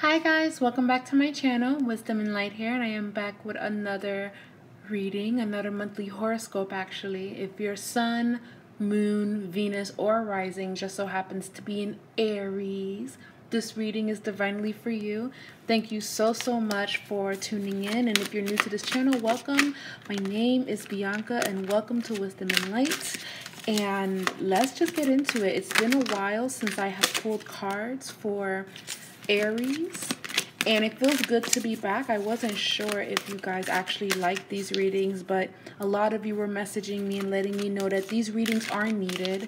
Hi guys, welcome back to my channel. Wisdom and Light here, and I am back with another reading, another monthly horoscope actually. If your sun, moon, Venus, or rising just so happens to be in Aries, this reading is divinely for you. Thank you so much for tuning in, and if you're new to this channel, welcome. My name is Bianca and welcome to Wisdom and Light. And let's just get into it. It's been a while since I have pulled cards for Aries, and it feels good to be back. I wasn't sure if you guys actually like these readings, but a lot of you were messaging me and letting me know that these readings are needed.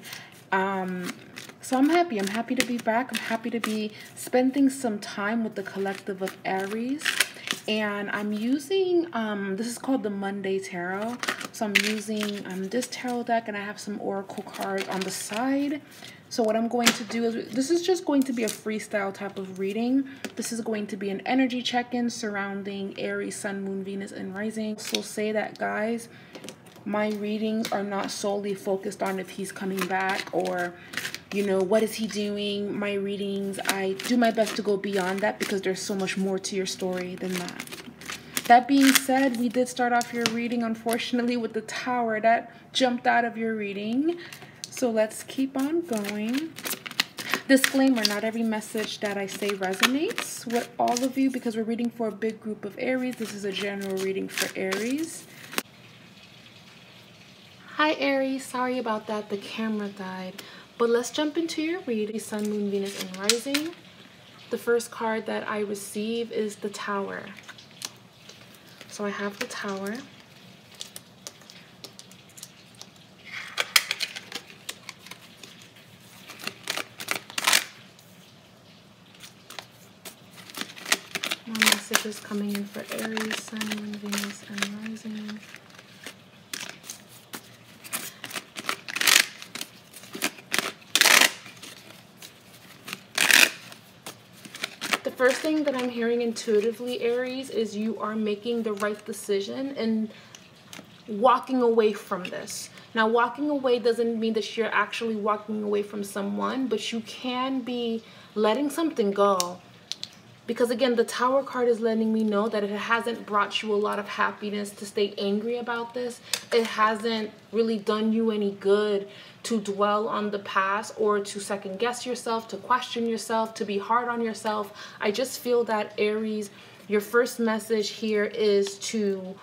So I'm happy to be back. I'm happy to be spending some time with the collective of Aries. And I'm using this is called the Monday Tarot. So I'm using this tarot deck, and I have some oracle cards on the side. So what I'm going to do is, this is just going to be a freestyle type of reading. This is going to be an energy check-in surrounding Aries, Sun, Moon, Venus, and Rising. So say that, guys, my readings are not solely focused on if he's coming back or, you know, what is he doing. My readings, I do my best to go beyond that because there's so much more to your story than that. That being said, we did start off your reading, unfortunately, with the Tower that jumped out of your reading. So let's keep on going. Disclaimer, not every message that I say resonates with all of you because we're reading for a big group of Aries. This is a general reading for Aries. Hi Aries, sorry about that, the camera died. But let's jump into your reading. Sun, Moon, Venus, and Rising. The first card that I receive is the Tower. So I have the Tower. More messages coming in for Aries, Sun, Moon, Venus, and Rising. The first thing that I'm hearing intuitively, Aries, is you are making the right decision and walking away from this. Now, walking away doesn't mean that you're actually walking away from someone, but you can be letting something go. Because again, the Tower card is letting me know that it hasn't brought you a lot of happiness to stay angry about this. It hasn't really done you any good to dwell on the past or to second guess yourself, to question yourself, to be hard on yourself. I just feel that, Aries, your first message here is to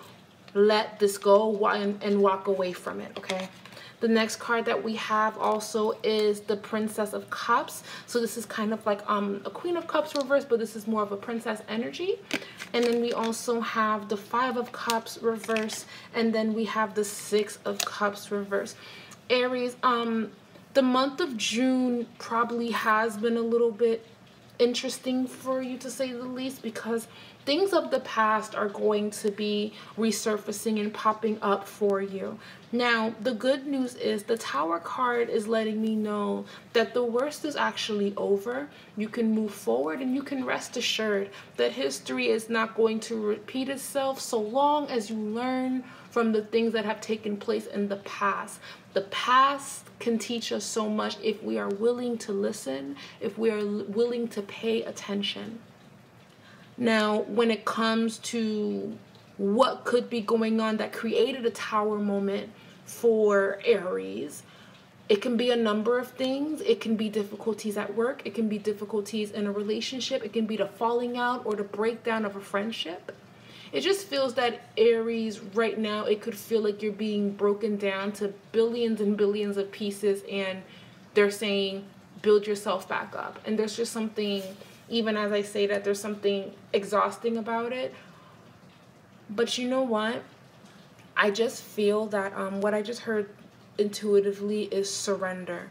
let this go and walk away from it, okay? The next card that we have also is the Princess of Cups. So this is kind of like a Queen of Cups reverse, but this is more of a princess energy. And then we also have the Five of Cups reverse, and then we have the Six of Cups reverse. Aries, the month of June probably has been a little bit interesting for you, to say the least, because things of the past are going to be resurfacing and popping up for you. Now, the good news is the Tower card is letting me know that the worst is actually over. You can move forward and you can rest assured that history is not going to repeat itself so long as you learn from the things that have taken place in the past. The past can teach us so much if we are willing to listen, if we are willing to pay attention. Now, when it comes to what could be going on that created a Tower moment for Aries, it can be a number of things. It can be difficulties at work. It can be difficulties in a relationship. It can be the falling out or the breakdown of a friendship. It just feels that, Aries, right now, it could feel like you're being broken down to billions and billions of pieces, and they're saying, build yourself back up. And there's just something, even as I say that, there's something exhausting about it. But you know what? I just feel that what I just heard intuitively is surrender.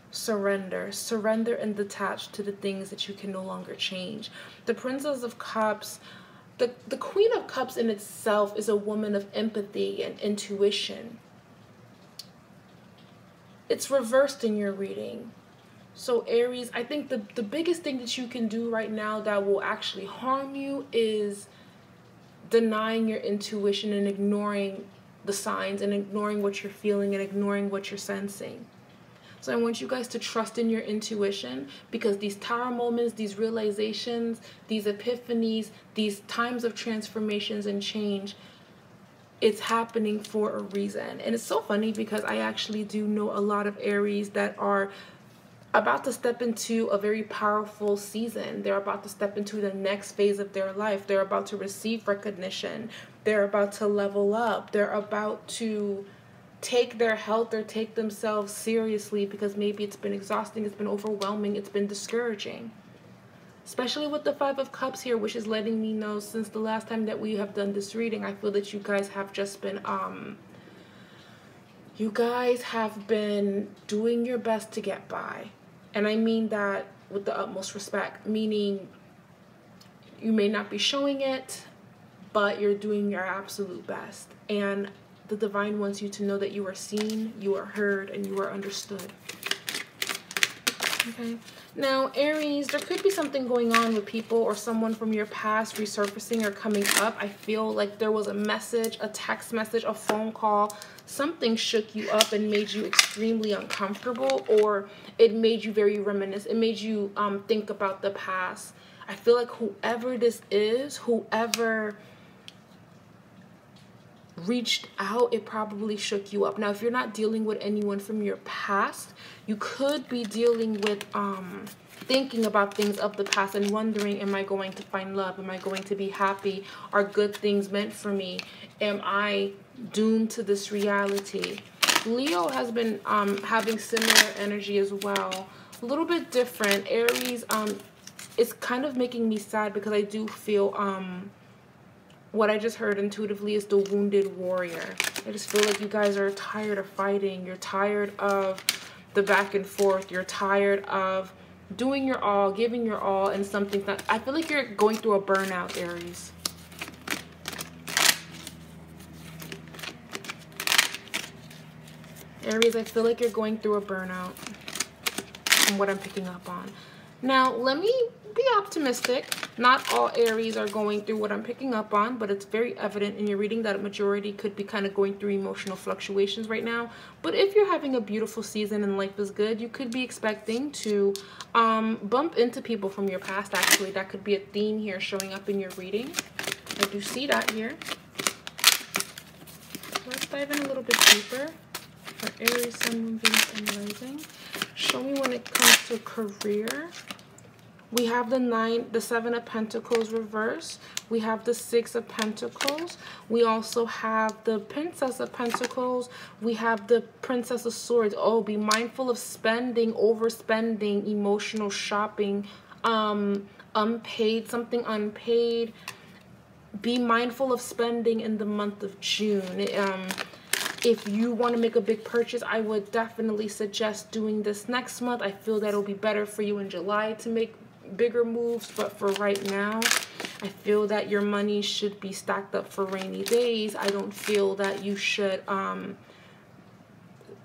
Surrender. Surrender and detach to the things that you can no longer change. The Princess of Cups, the Queen of Cups in itself is a woman of empathy and intuition. It's reversed in your reading. So Aries, I think the biggest thing that you can do right now that will actually harm you is denying your intuition and ignoring the signs and ignoring what you're feeling and ignoring what you're sensing. So I want you guys to trust in your intuition, because these tower moments, these realizations, these epiphanies, these times of transformations and change, it's happening for a reason. And it's so funny because I actually do know a lot of Aries that are about to step into a very powerful season. They're about to step into the next phase of their life. They're about to receive recognition. They're about to level up. They're about to take their health or take themselves seriously, because maybe it's been exhausting, it's been overwhelming, it's been discouraging. Especially with the Five of Cups here, which is letting me know since the last time that we have done this reading, I feel that you guys have just been doing your best to get by. And I mean that with the utmost respect, meaning you may not be showing it, but you're doing your absolute best. And the divine wants you to know that you are seen, you are heard, and you are understood. Okay. Now, Aries, there could be something going on with people or someone from your past resurfacing or coming up. I feel like there was a message, a text message, a phone call. Something shook you up and made you extremely uncomfortable, or it made you very reminiscent. It made you think about the past. I feel like whoever this is, whoever reached out, it probably shook you up. Now, if you're not dealing with anyone from your past, you could be dealing with thinking about things of the past and wondering, am I going to find love? Am I going to be happy? Are good things meant for me? Am I doomed to this reality? Leo has been having similar energy as well. A little bit different. Aries, it's kind of making me sad because I do feel what I just heard intuitively is the wounded warrior. I just feel like you guys are tired of fighting. You're tired of the back and forth. You're tired of doing your all, giving your all, and something's not. I feel like you're going through a burnout, Aries. Aries, I feel like you're going through a burnout from what I'm picking up on. Now, let me be optimistic. Not all Aries are going through what I'm picking up on, but it's very evident in your reading that a majority could be kind of going through emotional fluctuations right now. But if you're having a beautiful season and life is good, you could be expecting to bump into people from your past, actually. That could be a theme here showing up in your reading. I do see that here. Let's dive in a little bit deeper. For Aries, Sun, Moon, Venus, and Rising. Show me when it comes to career. We have the Seven of Pentacles reverse. We have the Six of Pentacles. We also have the Princess of Pentacles. We have the Princess of Swords. Oh, be mindful of spending, overspending, emotional shopping, unpaid, something unpaid. Be mindful of spending in the month of June. If you want to make a big purchase, I would definitely suggest doing this next month. I feel that it'll be better for you in July to make bigger moves, but for right now, I feel that your money should be stacked up for rainy days. I don't feel that you should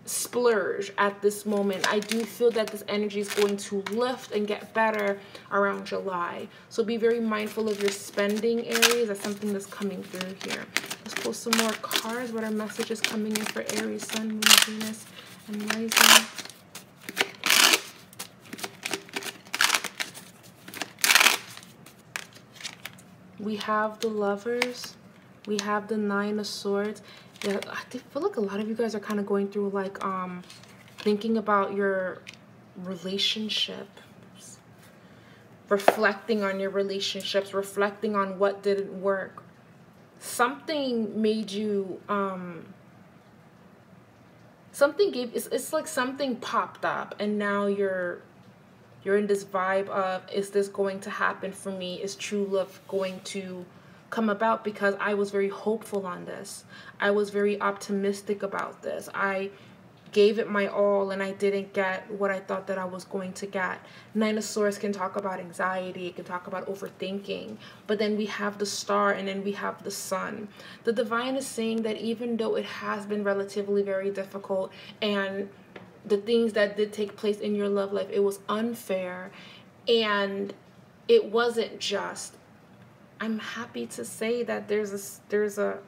splurge at this moment. I do feel that this energy is going to lift and get better around July. So be very mindful of your spending, Aries. That's something that's coming through here. Let's pull some more cards. What are messages coming in for Aries, Sun, Moon, Venus, and Rising? We have the Lovers. We have the Nine of Swords. Yeah, I feel like a lot of you guys are kind of going through like thinking about your relationships, reflecting on your relationships, reflecting on what didn't work. Something made you it's like something popped up, and now you're in this vibe of, is this going to happen for me? Is true love going to come about? Because I was very hopeful on this. I was very optimistic about this. I gave it my all and I didn't get what I thought that I was going to get. Nine of Swords can talk about anxiety. It can talk about overthinking. But then we have the Star and then we have the Sun. The Divine is saying that even though it has been relatively very difficult and the things that did take place in your love life, it was unfair and it wasn't just, I'm happy to say that there's a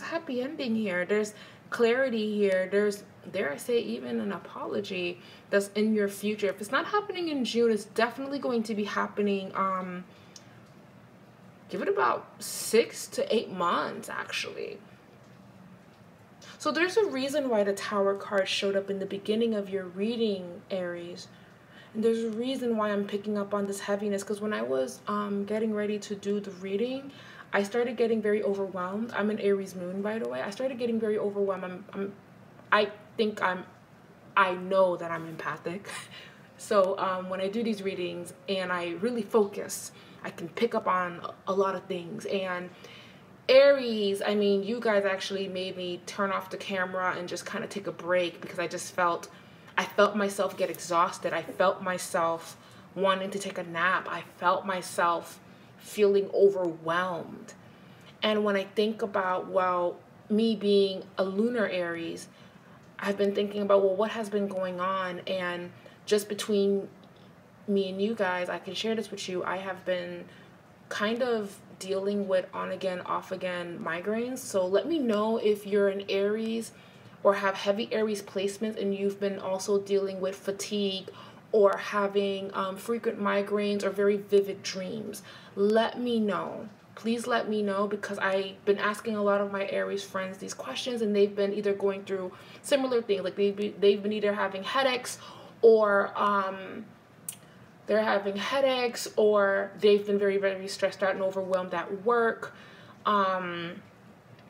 happy ending here. There's clarity here. There's dare I say, even an apology that's in your future. If it's not happening in June, it's definitely going to be happening, give it about 6 to 8 months, actually. So there's a reason why the Tower card showed up in the beginning of your reading, Aries. And there's a reason why I'm picking up on this heaviness, because when I was getting ready to do the reading, I started getting very overwhelmed. I'm an Aries moon, by the way. I started getting very overwhelmed. I know that I'm empathic. So when I do these readings and I really focus, I can pick up on a lot of things. And Aries, I mean, you guys actually made me turn off the camera and just kind of take a break, because I felt myself get exhausted. I felt myself wanting to take a nap. I felt myself feeling overwhelmed. And when I think about, well, me being a lunar Aries, I've been thinking about, well, what has been going on? And just between me and you guys, I can share this with you. I have been kind of dealing with on again, off again migraines. So let me know if you're an Aries or have heavy Aries placements and you've been also dealing with fatigue or having frequent migraines or very vivid dreams. Let me know. Please let me know, because I've been asking a lot of my Aries friends these questions, and they've been either going through similar things, like they've been either having headaches or they've been very, very stressed out and overwhelmed at work.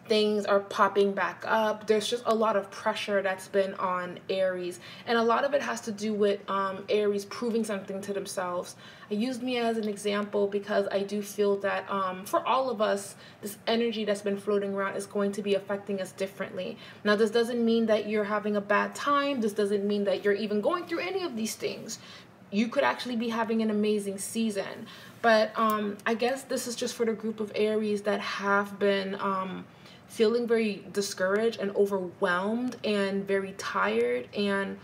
Things are popping back up. There's just a lot of pressure that's been on Aries, and a lot of it has to do with Aries proving something to themselves. I used me as an example because I do feel that for all of us, this energy that's been floating around is going to be affecting us differently. Now, this doesn't mean that you're having a bad time. This doesn't mean that you're even going through any of these things. You could actually be having an amazing season. But I guess this is just for the group of Aries that have been feeling very discouraged and overwhelmed and very tired, and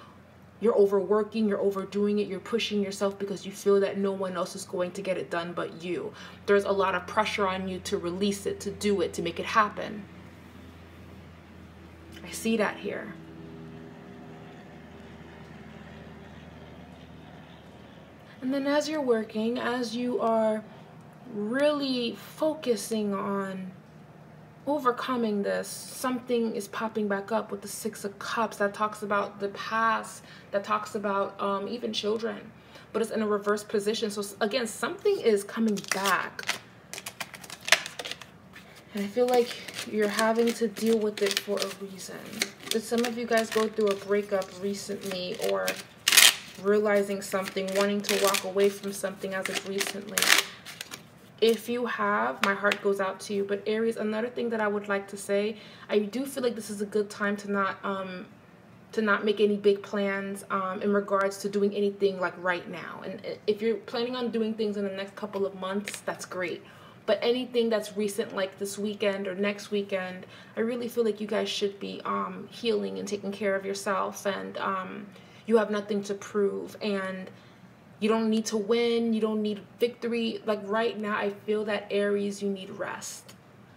you're overworking, you're overdoing it, you're pushing yourself because you feel that no one else is going to get it done but you. There's a lot of pressure on you to release it, to do it, to make it happen. I see that here. And then as you're working, as you are really focusing on overcoming this, something is popping back up with the 6 of Cups that talks about the past, that talks about even children, but it's in a reverse position. So again, something is coming back, and I feel like you're having to deal with it for a reason. Did some of you guys go through a breakup recently, or realizing something, wanting to walk away from something as of recently? If you have, my heart goes out to you. But Aries, another thing that I would like to say, I do feel like this is a good time to not make any big plans in regards to doing anything like right now. And if you're planning on doing things in the next couple of months, that's great. But anything that's recent, like this weekend or next weekend, I really feel like you guys should be healing and taking care of yourself. And you have nothing to prove, and you don't need to win. You don't need victory. Like right now, I feel that Aries, you need rest.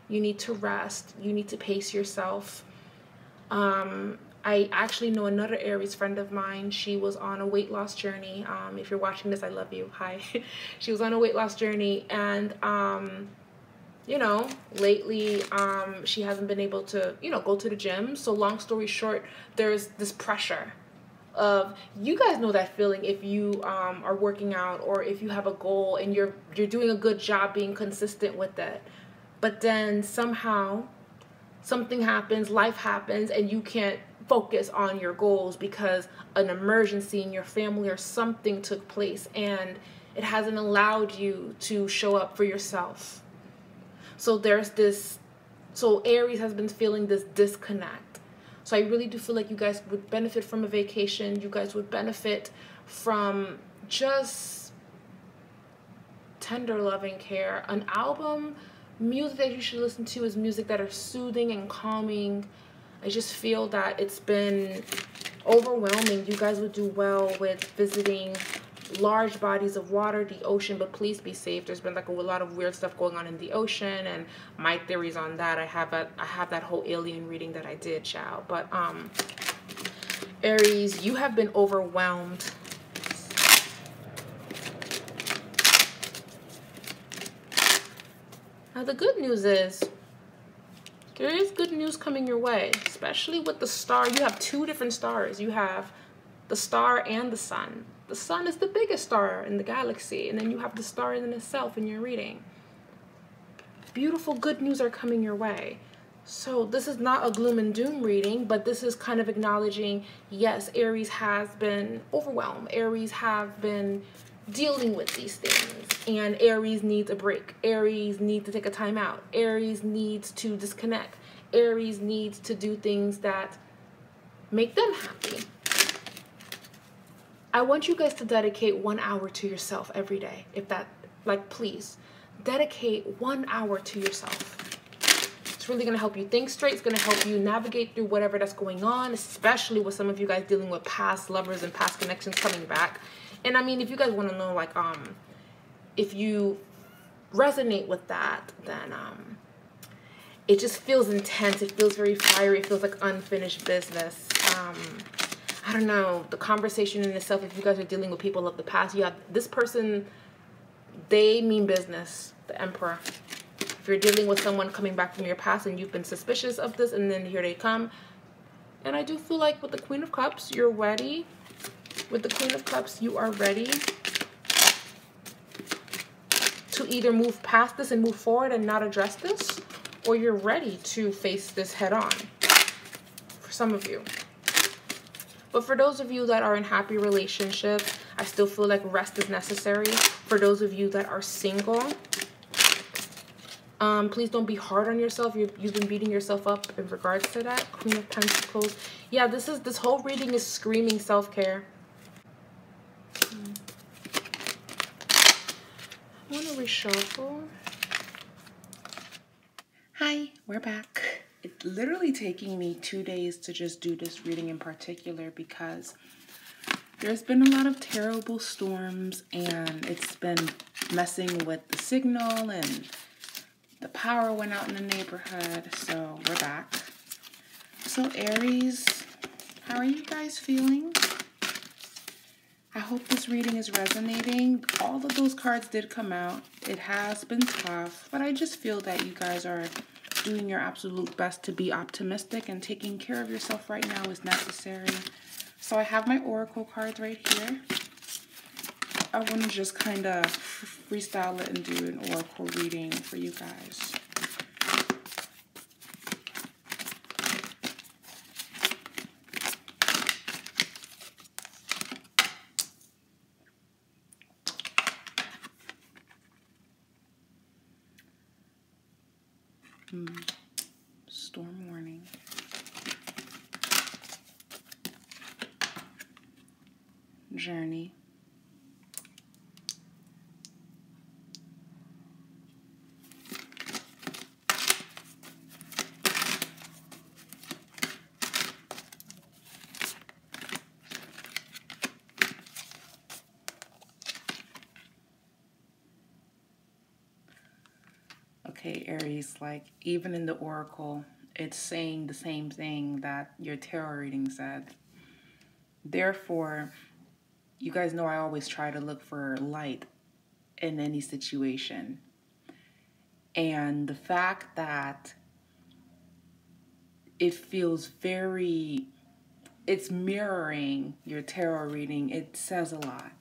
You need to rest. You need to pace yourself. I actually know another Aries friend of mine. She was on a weight loss journey. If you're watching this, I love you. Hi. She was on a weight loss journey, and you know, lately she hasn't been able to, you know, go to the gym. So long story short, there's this pressure of, you guys know that feeling if you are working out, or if you have a goal and you're doing a good job being consistent with it, but then somehow something happens, life happens, and you can't focus on your goals because an emergency in your family or something took place, and it hasn't allowed you to show up for yourself. So there's this, so Aries has been feeling this disconnect. So I really do feel like you guys would benefit from a vacation. You guys would benefit from just tender loving care. An album, music that you should listen to is music that are soothing and calming. I just feel that it's been overwhelming. You guys would do well with visiting large bodies of water, the ocean, but please be safe. There's been like a lot of weird stuff going on in the ocean, and my theories on that, I have that whole alien reading that I did, child. But Aries, you have been overwhelmed. Now the good news is, there is good news coming your way, especially with the star. You have two different stars. You have the star and the sun. The sun is the biggest star in the galaxy, and then you have the star in itself in your reading. Beautiful good news are coming your way. So this is not a gloom and doom reading, but this is kind of acknowledging, yes, Aries has been overwhelmed. Aries have been dealing with these things, and Aries needs a break. Aries needs to take a time out. Aries needs to disconnect. Aries needs to do things that make them happy. I want you guys to dedicate 1 hour to yourself every day. If that, like, please dedicate 1 hour to yourself. It's really going to help you think straight. It's going to help you navigate through whatever that's going on, especially with some of you guys dealing with past lovers and past connections coming back. And I mean, if you guys want to know, like, if you resonate with that, then it just feels intense. It feels very fiery. It feels like unfinished business. I don't know, the conversation in itself, if you guys are dealing with people of the past, you have this person, they mean business, the Emperor. If you're dealing with someone coming back from your past and you've been suspicious of this, and then here they come. And I do feel like with the Queen of Cups, you're ready. With the Queen of Cups, you are ready to either move past this and move forward and not address this, or you're ready to face this head on, for some of you. But for those of you that are in happy relationships, I still feel like rest is necessary. For those of you that are single, please don't be hard on yourself. You've been beating yourself up in regards to that. Queen of Pentacles. Yeah, this whole reading is screaming self-care. I want to reshuffle. Hi, we're back. It's literally taking me 2 days to just do this reading in particular because there's been a lot of terrible storms and it's been messing with the signal and the power went out in the neighborhood. So we're back. So Aries, how are you guys feeling? I hope this reading is resonating. All of those cards did come out. It has been tough, but I just feel that you guys are doing your absolute best to be optimistic, and taking care of yourself right now is necessary. So I have my oracle cards right here. I want to just kind of freestyle it and do an oracle reading for you guys. Storm warning. Journey. Okay, Aries, like even in the oracle, it's saying the same thing that your tarot reading said. Therefore, you guys know I always try to look for light in any situation. And the fact that it feels it's mirroring your tarot reading, it says a lot.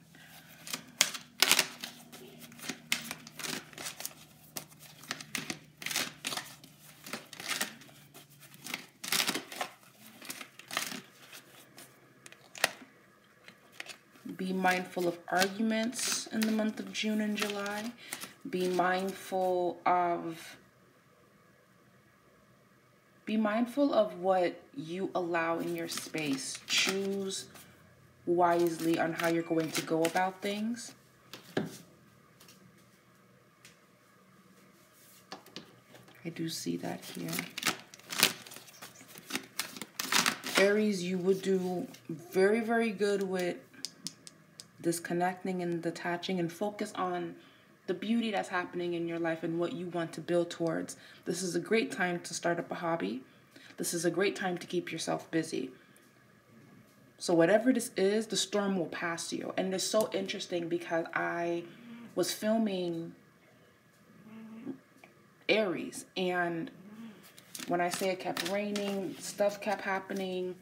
Be mindful of arguments in the month of June and July. Be mindful of what you allow in your space. Choose wisely on how you're going to go about things. I do see that here. Aries, you would do very, very good with disconnecting and detaching, and focus on the beauty that's happening in your life and what you want to build towards. This is a great time to start up a hobby. This is a great time to keep yourself busy. So whatever this is, the storm will pass you. And it's so interesting because I was filming Aries, and when I say it kept raining, stuff kept happening.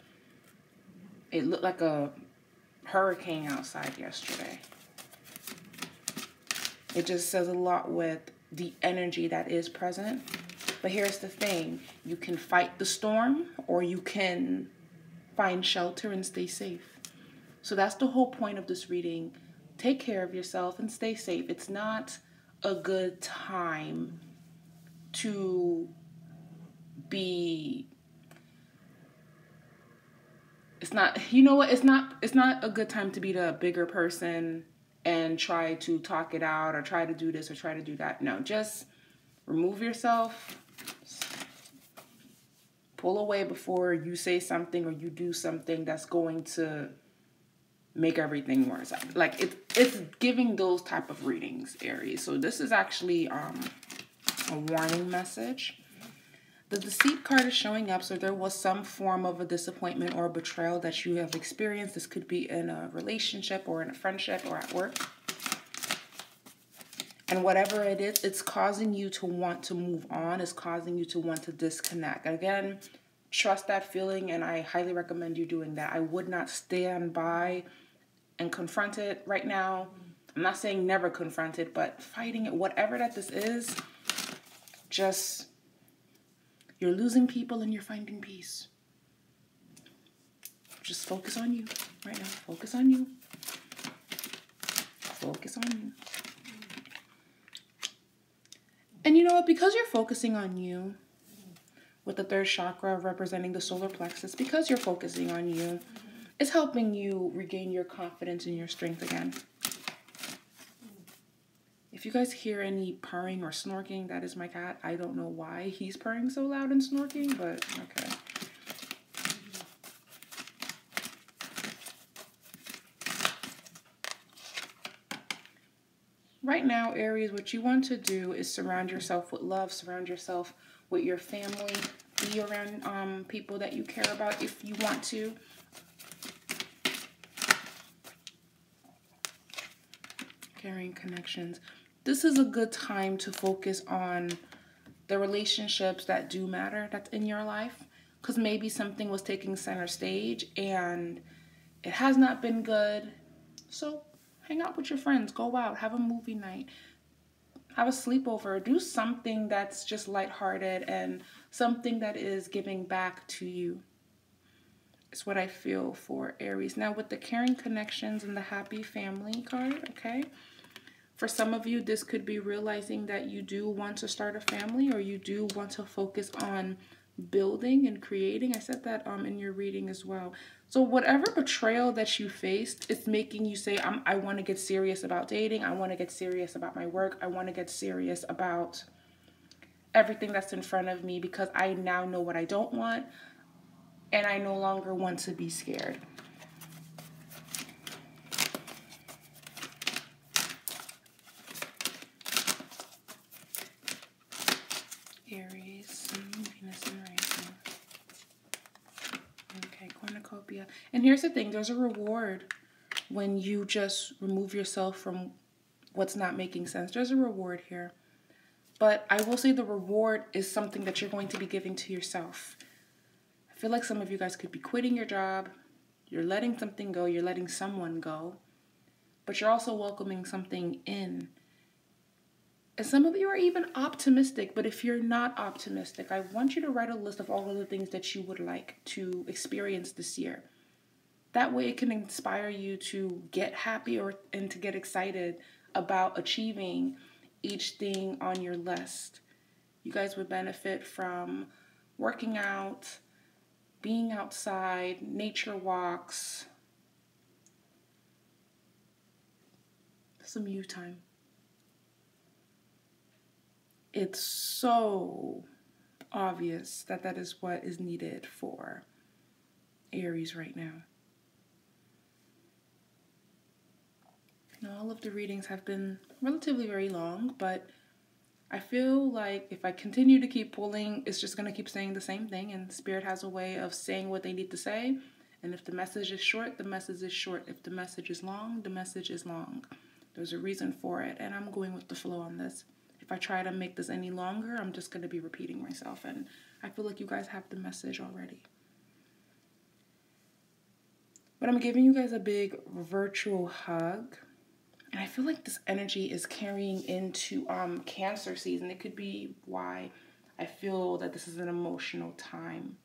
It looked like a hurricane outside yesterday. It just says a lot with the energy that is present. But here's the thing. You can fight the storm, or you can find shelter and stay safe. So that's the whole point of this reading. Take care of yourself and stay safe. It's not a good time to be... It's not, you know what? It's not a good time to be the bigger person and try to talk it out or try to do this or try to do that. No, just remove yourself. Pull away before you say something or you do something that's going to make everything worse. Like it's giving those type of readings, Aries. So this is actually a warning message. The Deceit card is showing up, so there was some form of a disappointment or a betrayal that you have experienced. This could be in a relationship or in a friendship or at work. And whatever it is, it's causing you to want to move on. It's causing you to want to disconnect. Again, trust that feeling, and I highly recommend you doing that. I would not stand by and confront it right now. I'm not saying never confront it, but fighting it, whatever that this is, just... You're losing people and you're finding peace. Just focus on you right now. Focus on you. Focus on you. And you know what? Because you're focusing on you, with the third chakra representing the solar plexus, because you're focusing on you, it's helping you regain your confidence and your strength again. If you guys hear any purring or snorking, that is my cat. I don't know why he's purring so loud and snorking, but okay. Right now, Aries, what you want to do is surround yourself with love, surround yourself with your family, be around people that you care about if you want to. Carrying connections. This is a good time to focus on the relationships that do matter, that's in your life. Because maybe something was taking center stage and it has not been good. So hang out with your friends, go out, have a movie night, have a sleepover, do something that's just lighthearted and something that is giving back to you. It's what I feel for Aries. Now with the caring connections and the happy family card, okay? For some of you, this could be realizing that you do want to start a family or you do want to focus on building and creating. I said that in your reading as well. So whatever betrayal that you faced, it's making you say, I want to get serious about dating. I want to get serious about my work. I want to get serious about everything that's in front of me because I now know what I don't want and I no longer want to be scared. Aries, Venus and Rising. Okay, cornucopia. And here's the thing, there's a reward when you just remove yourself from what's not making sense. There's a reward here. But I will say the reward is something that you're going to be giving to yourself. I feel like some of you guys could be quitting your job. You're letting something go. You're letting someone go. But you're also welcoming something in. And some of you are even optimistic, but if you're not optimistic, I want you to write a list of all of the things that you would like to experience this year. That way it can inspire you to get happy and to get excited about achieving each thing on your list. You guys would benefit from working out, being outside, nature walks, some you time. It's so obvious that that is what is needed for Aries right now. Now, all of the readings have been relatively very long, but I feel like if I continue to keep pulling, it's just going to keep saying the same thing, and Spirit has a way of saying what they need to say And if the message is short, the message is short. If the message is long, the message is long. There's a reason for it, and I'm going with the flow on this. If I try to make this any longer, I'm just going to be repeating myself, and I feel like you guys have the message already. But I'm giving you guys a big virtual hug, and I feel like this energy is carrying into Cancer season. It could be why I feel that this is an emotional time.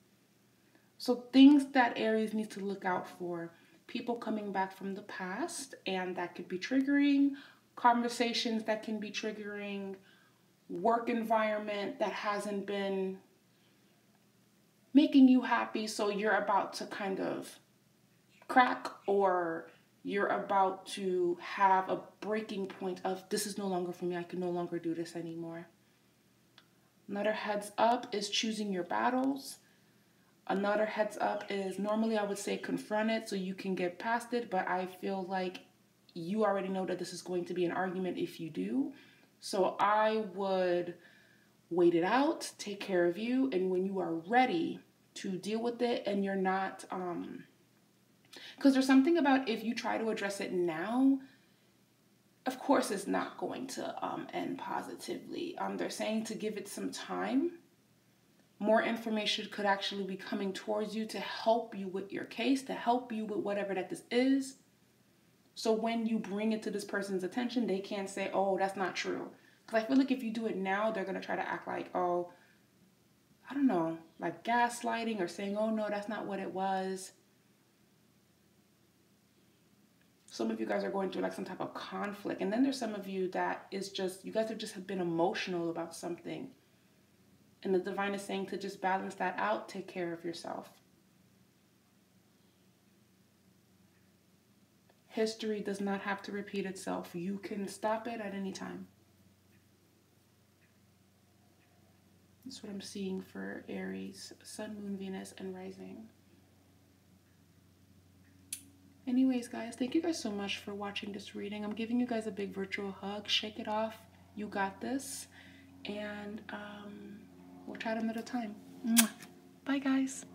So things that Aries needs to look out for: people coming back from the past, and that could be triggering, conversations that can be triggering, work environment that hasn't been making you happy, so you're about to kind of crack, or you're about to have a breaking point of, this is no longer for me, I can no longer do this anymore. Another heads up is choosing your battles. Another heads up is, normally I would say confront it so you can get past it, but I feel like you already know that this is going to be an argument if you do. So I would wait it out, take care of you, and when you are ready to deal with it and you're not, because there's something about, if you try to address it now, of course it's not going to end positively. They're saying to give it some time. More information could actually be coming towards you to help you with your case, to help you with whatever that this is. So when you bring it to this person's attention, they can't say, oh, that's not true. Because I feel like if you do it now, they're going to try to act like, oh, I don't know, like gaslighting, or saying, oh, no, that's not what it was. Some of you guys are going through like some type of conflict. And then there's some of you that is just, you guys have just been emotional about something. And the divine is saying to just balance that out, take care of yourself. History does not have to repeat itself. You can stop it at any time. That's what I'm seeing for Aries, Sun, Moon, Venus, and Rising. Anyways, guys, thank you guys so much for watching this reading. I'm giving you guys a big virtual hug. Shake it off. You got this. And we'll chat another time. Bye, guys.